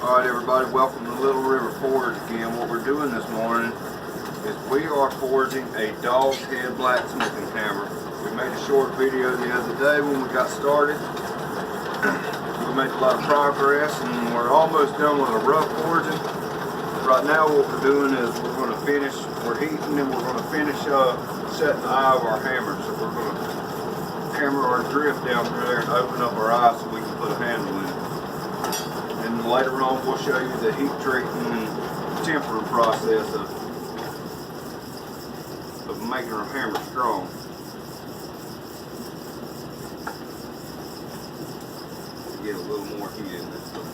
Alright everybody, welcome to Little River Forge again. What we're doing this morning is we are forging a dog head blacksmithing hammer. We made a short video the other day when we got started. We made a lot of progress and we're almost done with a rough forging. Right now what we're doing is we're heating and we're going to finish setting the eye of our hammer. So we're going to hammer our drift down through there and open up our eye so we can put a handle in it. And later on we'll show you the heat treating and tempering process of making our hammer strong. Get a little more heat in this one.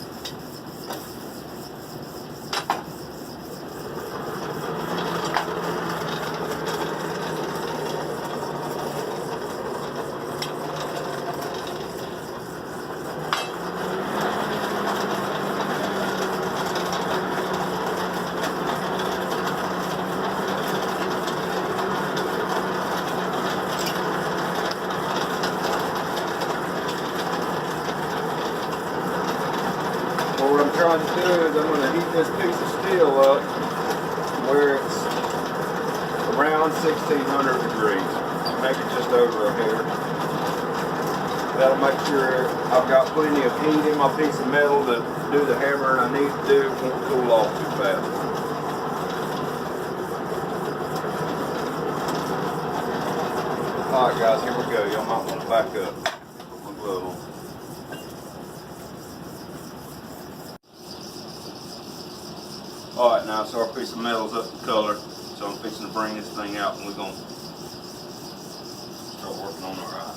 What I'm trying to do is I'm going to heat this piece of steel up where it's around 1600 degrees, maybe just over a hair. That'll make sure I've got plenty of heat in my piece of metal to do the hammer, and I need to do it won't cool off too fast. Alright guys, here we go. Y'all might want to back up. Put my glove on. Alright, now so our piece of metal's up to color, so I'm fixing to bring this thing out and we're going to start working on our eye.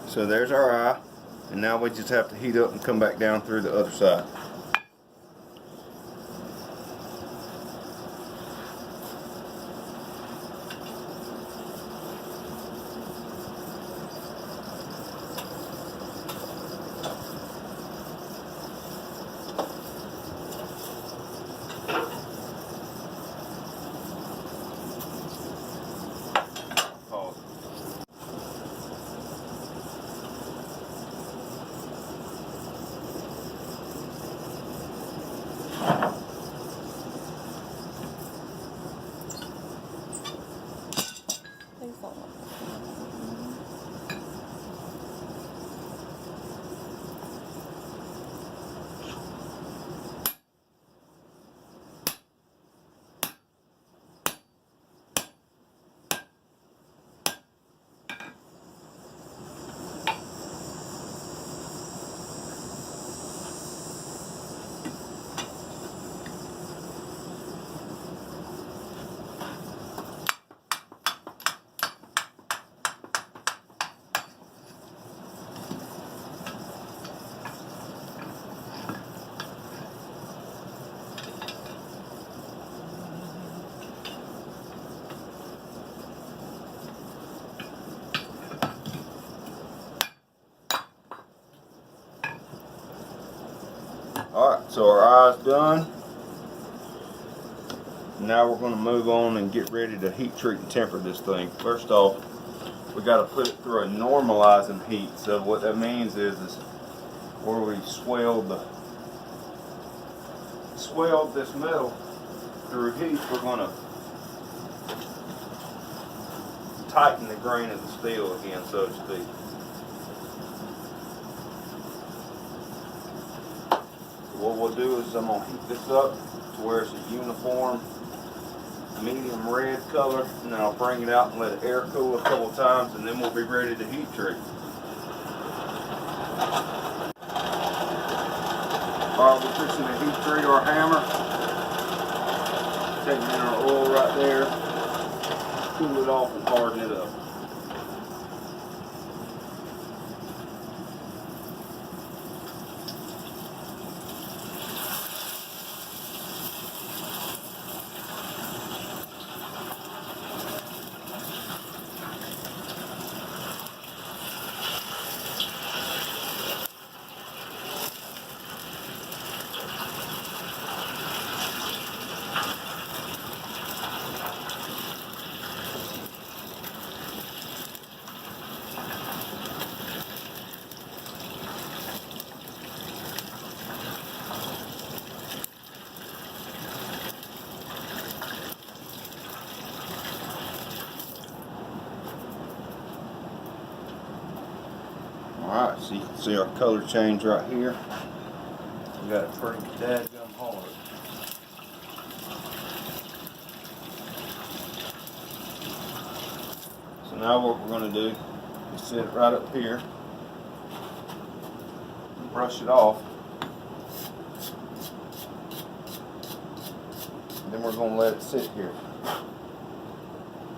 So there's our eye, and now we just have to heat up and come back down through the other side. Alright, so our eye's done. Now we're going to move on and get ready to heat treat and temper this thing. First off, we got to put it through a normalizing heat. So what that means is where we swelled this metal through heat, we're going to tighten the grain of the steel again, so to speak. So what we'll do is I'm going to heat this up to where it's a uniform medium red color, and then I'll bring it out and let it air cool a couple times, and then we'll be ready to heat treat. Alright, we're fixing to heat treat our hammer. Taking in our oil right there, cool it off and harden it up. Alright, so you can see our color change right here. We got it pretty dadgum hard. So now what we're going to do is set it right up here and brush it off. And then we're going to let it sit here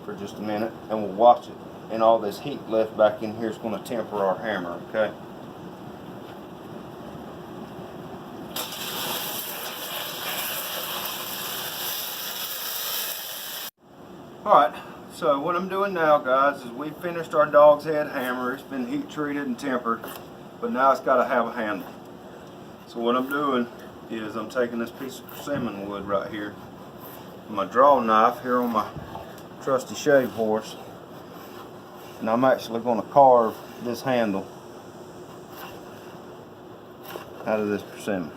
for just a minute, and we'll watch it. And all this heat left back in here is going to temper our hammer, okay? Alright, so what I'm doing now, guys, is we finished our dog's head hammer. It's been heat treated and tempered, but now it's got to have a handle. So what I'm doing is I'm taking this piece of persimmon wood right here, my draw knife here on my trusty shave horse, and I'm actually going to carve this handle out of this persimmon.